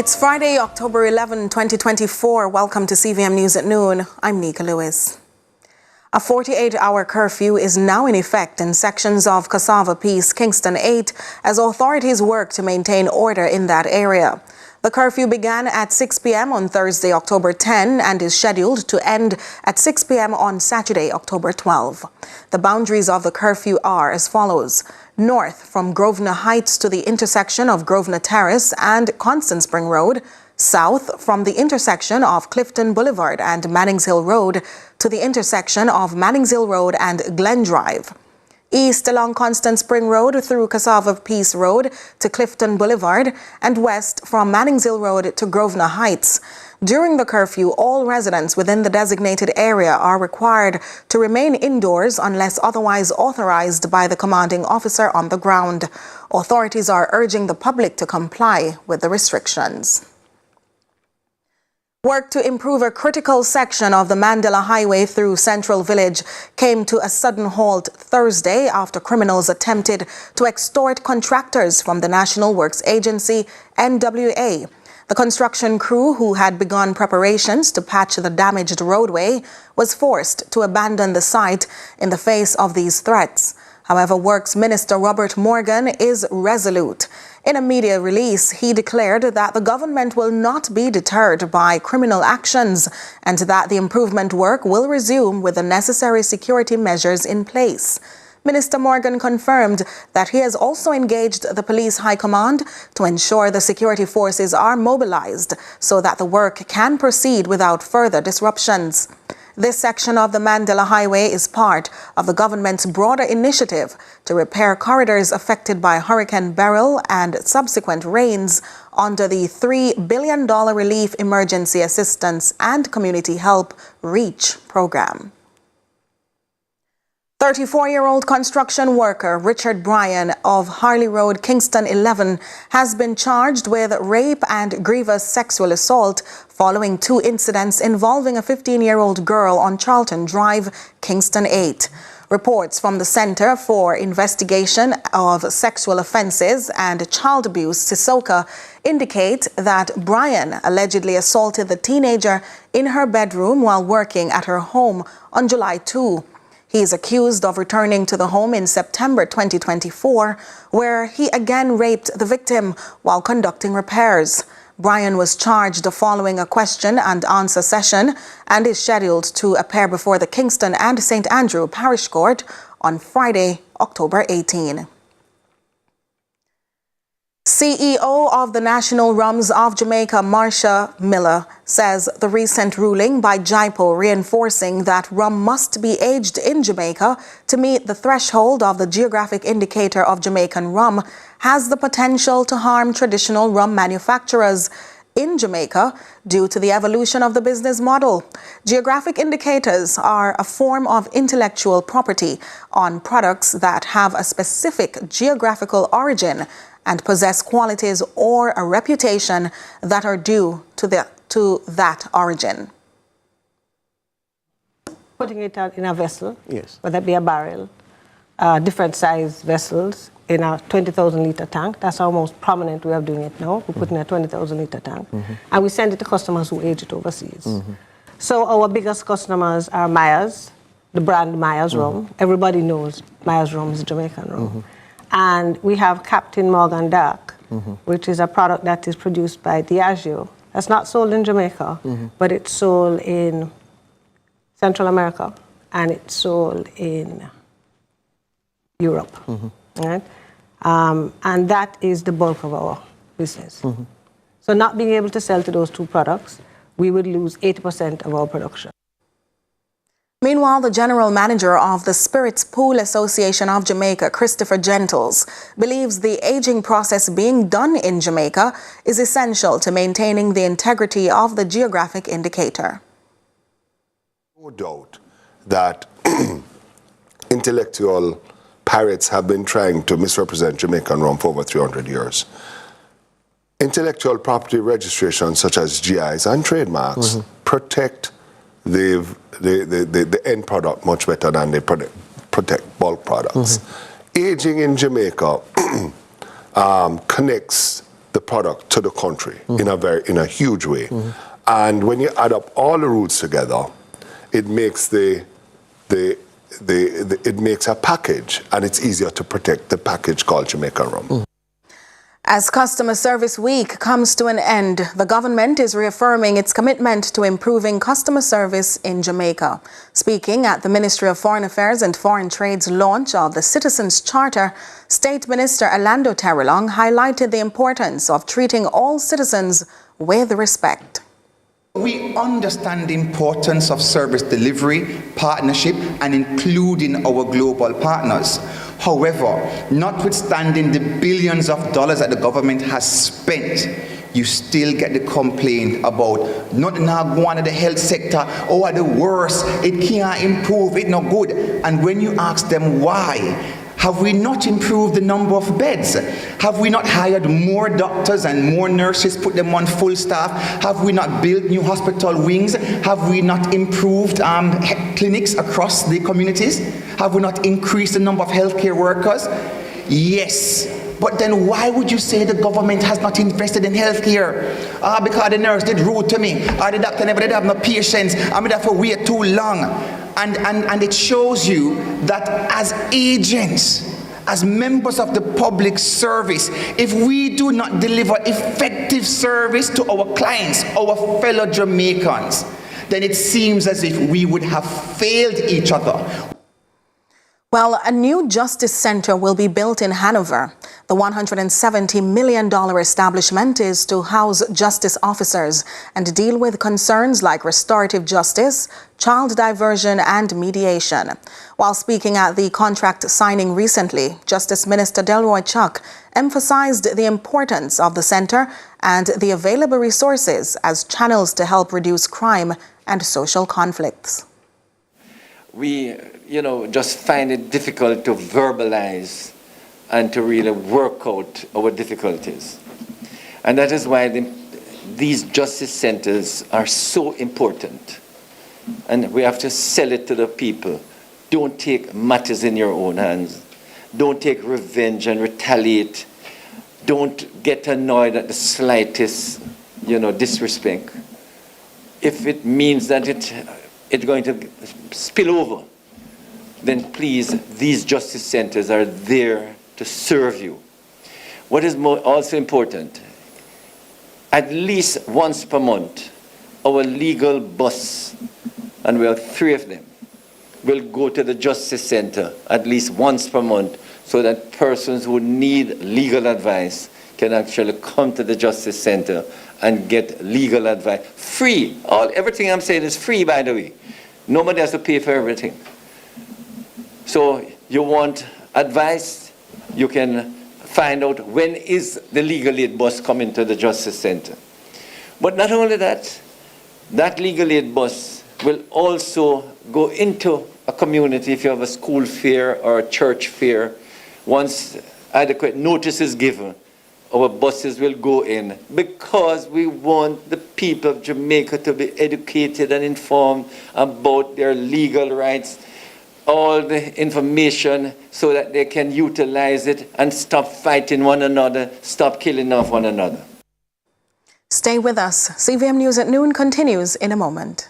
It's Friday, October 11, 2024. Welcome to CVM News at Noon. I'm Nika Lewis. A 48-hour curfew is now in effect in sections of Cassava Peace, Kingston 8, as authorities work to maintain order in that area. The curfew began at 6 p.m. on Thursday, October 10, and is scheduled to end at 6 p.m. on Saturday, October 12. The boundaries of the curfew are as follows. North from Grosvenor Heights to the intersection of Grosvenor Terrace and Constant Spring Road. South from the intersection of Clifton Boulevard and Mannings Hill Road to the intersection of Mannings Hill Road and Glen Drive. East along Constant Spring Road through Cassava Peace Road to Clifton Boulevard, and west from Mannings Hill Road to Grosvenor Heights. During the curfew, all residents within the designated area are required to remain indoors unless otherwise authorized by the commanding officer on the ground. Authorities are urging the public to comply with the restrictions. Work to improve a critical section of the Mandela Highway through Central Village came to a sudden halt Thursday after criminals attempted to extort contractors from the National Works Agency, NWA. The construction crew, who had begun preparations to patch the damaged roadway, was forced to abandon the site in the face of these threats. However, Works Minister Robert Morgan is resolute. In a media release, he declared that the government will not be deterred by criminal actions and that the improvement work will resume with the necessary security measures in place. Minister Morgan confirmed that he has also engaged the Police High Command to ensure the security forces are mobilized so that the work can proceed without further disruptions. This section of the Mandela Highway is part of the government's broader initiative to repair corridors affected by Hurricane Beryl and subsequent rains under the $3 billion Relief Emergency Assistance and Community Help REACH program. 34-year-old construction worker Richard Bryan of Harley Road, Kingston 11, has been charged with rape and grievous sexual assault following 2 incidents involving a 15-year-old girl on Charlton Drive, Kingston 8. Reports from the Center for Investigation of Sexual Offences and Child Abuse, CISOCA, indicate that Bryan allegedly assaulted the teenager in her bedroom while working at her home on July 2. He is accused of returning to the home in September 2024, where he again raped the victim while conducting repairs. Bryan was charged following a question and answer session and is scheduled to appear before the Kingston and St. Andrew Parish Court on Friday, October 18. CEO of the National Rums of Jamaica, Marsha Miller, says the recent ruling by JIPO reinforcing that rum must be aged in Jamaica to meet the threshold of the geographic indicator of Jamaican rum has the potential to harm traditional rum manufacturers in Jamaica due to the evolution of the business model. Geographic indicators are a form of intellectual property on products that have a specific geographical origin and possess qualities or a reputation that are due to that origin. Putting it out in a vessel, yes, whether it be a barrel, different size vessels in a 20,000-litre tank. That's our most prominent way of doing it now. We put in a 20,000-litre tank, and we send it to customers who age it overseas. So our biggest customers are Myers, the brand Myers rum. Everybody knows Myers rum is Jamaican rum. And we have Captain Morgan Dark, which is a product that is produced by Diageo. That's not sold in Jamaica, but it's sold in Central America, and it's sold in Europe. Right? And that is the bulk of our business. So not being able to sell to those 2 products, we would lose 80% of our production. Meanwhile, the general manager of the Spirits Pool Association of Jamaica, Christopher Gentles, believes the aging process being done in Jamaica is essential to maintaining the integrity of the geographic indicator. No doubt that intellectual pirates have been trying to misrepresent Jamaican rum for over 300 years. Intellectual property registration such as GIs and trademarks protect the end product much better than they protect bulk products. Aging in Jamaica connects the product to the country in a huge way. And when you add up all the routes together, it makes it makes a package, and it's easier to protect the package called Jamaican rum. As Customer Service Week comes to an end, the government is reaffirming its commitment to improving customer service in Jamaica. Speaking at the Ministry of Foreign Affairs and Foreign Trade's launch of the Citizens Charter, State Minister Orlando Terrelong highlighted the importance of treating all citizens with respect. We understand the importance of service delivery, partnership, and including our global partners. However, notwithstanding the billions of dollars that the government has spent, you still get the complaint about nothing going on in the health sector, or the worst, it can't improve, it's not good. And when you ask them why, have we not improved the number of beds? Have we not hired more doctors and more nurses, put them on full staff? Have we not built new hospital wings? Have we not improved clinics across the communities? Have we not increased the number of healthcare workers? Yes. But then why would you say the government has not invested in healthcare? Because the nurse did rude to me, or the doctor never did have no patience, I'm there for wait too long. And it shows you that as agents, as members of the public service, if we do not deliver effective service to our clients, our fellow Jamaicans, then it seems as if we would have failed each other. Well, a new justice center will be built in Hanover. The $170 million establishment is to house justice officers and deal with concerns like restorative justice, child diversion, and mediation. While speaking at the contract signing recently, Justice Minister Delroy Chuck emphasized the importance of the center and the available resources as channels to help reduce crime and social conflicts. We, just find it difficult to verbalize and to really work out our difficulties. And that is why these justice centers are so important. And we have to sell it to the people. Don't take matters in your own hands. Don't take revenge and retaliate. Don't get annoyed at the slightest, disrespect. If it means that it's going to spill over, then please, these justice centers are there to serve you. What is also important, at least once per month, our legal bus, and we have 3 of them, will go to the justice center at least once per month so that persons who need legal advice can actually come to the justice center and get legal advice. Free. Everything I'm saying is free, by the way. Nobody has to pay for everything. So you want advice, you can find out when is the legal aid bus coming to the Justice Center. But not only that, that legal aid bus will also go into a community if you have a school fair or a church fair. Once adequate notice is given, our buses will go in because we want the people of Jamaica to be educated and informed about their legal rights, all the information so that they can utilize it and stop fighting one another, stop killing off one another. Stay with us. CVM News at Noon continues in a moment.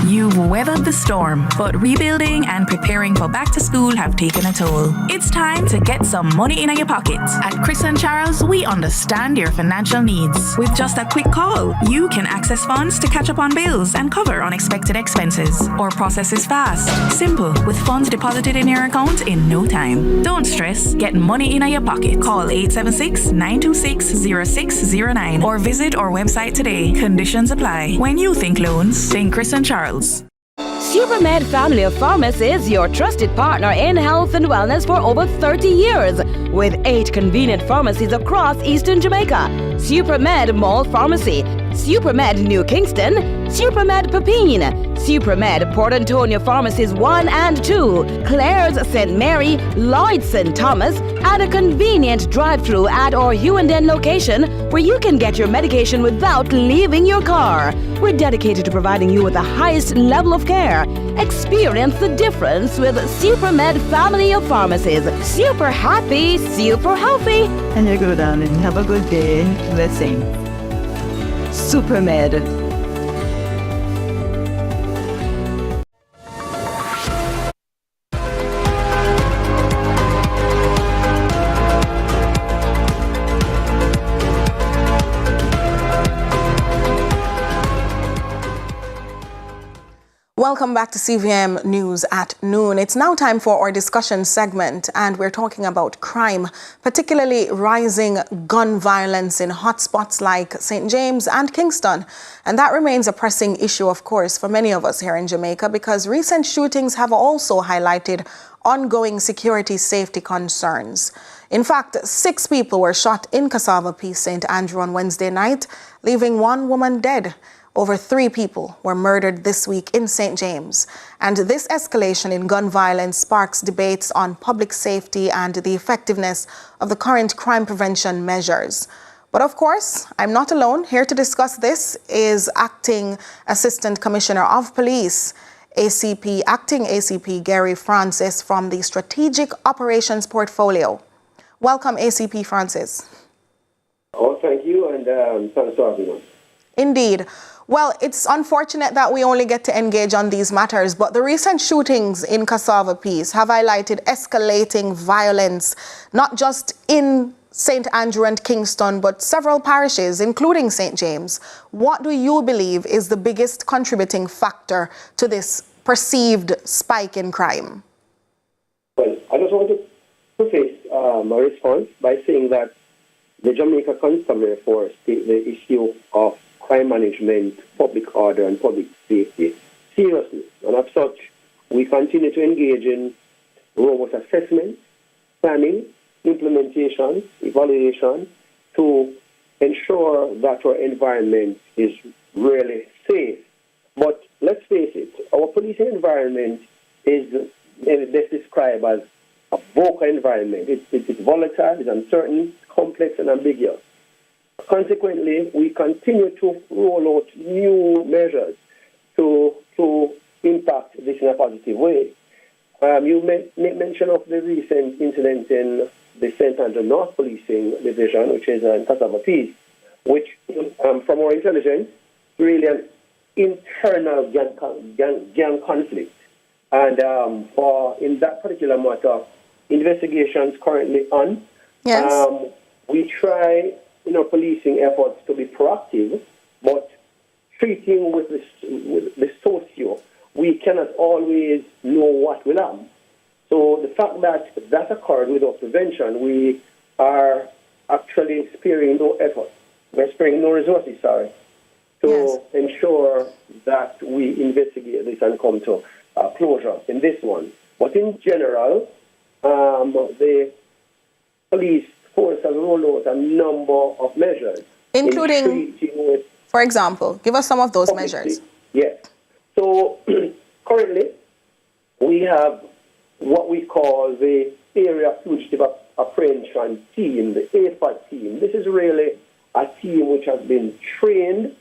You've weathered the storm, but rebuilding and preparing for back to school have taken a toll. It's time to get some money in your pockets. At Chris and Charles, we understand your financial needs. With just a quick call, you can access funds to catch up on bills and cover unexpected expenses. Our process is fast, simple, with funds deposited in your account in no time. Don't stress, get money in your pocket. Call 876-926-0609 or visit our website today. Conditions apply. When you think loans, think Chris and Charles. SuperMed Family of Pharmacies, your trusted partner in health and wellness for over 30 years, with 8 convenient pharmacies across Eastern Jamaica. SuperMed Mall Pharmacy, SuperMed New Kingston, SuperMed Pepine, SuperMed, Port Antonio Pharmacies 1 and 2, Claire's St. Mary, Lloyd's St. Thomas, and a convenient drive-through at our Hughenden location where you can get your medication without leaving your car. We're dedicated to providing you with the highest level of care. Experience the difference with SuperMed family of pharmacies. Super happy, super healthy. And you go down and have a good day. Blessing. SuperMed. Welcome back to CVM News at Noon. It's now time for our discussion segment, and we're talking about crime, particularly rising gun violence in hotspots like St. James and Kingston. And that remains a pressing issue, of course, for many of us here in Jamaica, because recent shootings have also highlighted ongoing security safety concerns. In fact, 6 people were shot in Cassava Peace, St. Andrew on Wednesday night, leaving 1 woman dead. Over 3 people were murdered this week in St. James. And this escalation in gun violence sparks debates on public safety and the effectiveness of the current crime prevention measures. But of course, I'm not alone. Here to discuss this is Acting Assistant Commissioner of Police, Acting ACP Gary Francis from the Strategic Operations Portfolio. Welcome, ACP Francis. Oh, thank you, and thanks for having us. Indeed. Well, it's unfortunate that we only get to engage on these matters, but the recent shootings in Cassava Peace have highlighted escalating violence, not just in St. Andrew and Kingston, but several parishes, including St. James. What do you believe is the biggest contributing factor to this perceived spike in crime? Well, I just want to preface my response by saying that the Jamaica Constabulary Force takes the issue of crime management, public order, and public safety seriously. And as such, we continue to engage in robust assessment, planning, implementation, evaluation to ensure that our environment is really safe. But let's face it, our policing environment is let's describe as a vocal environment. It's volatile, it's uncertain, complex, and ambiguous. Consequently, we continue to roll out new measures to impact this in a positive way. You make mention of the recent incident in the St. Andrew North Policing Division, which is in Cassava Peace, which, from our intelligence, really an internal gang conflict. And in that particular matter, investigations currently on. Yes. We try in our policing efforts to be proactive, but treating with the socio, we cannot always know what will happen. So the fact that that occurred without prevention, we are actually sparing no effort. We're sparing no resources, to ensure that we investigate this and come to closure in this one. But in general, the police force has rolled out a number of measures. Including, for example, give us some of those measures. Yes. So currently, we have what we call the Area Fugitive Apprehension Team, the AFA team. This is really a team which has been trained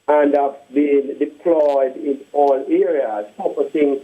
and have been deployed in all areas, focusing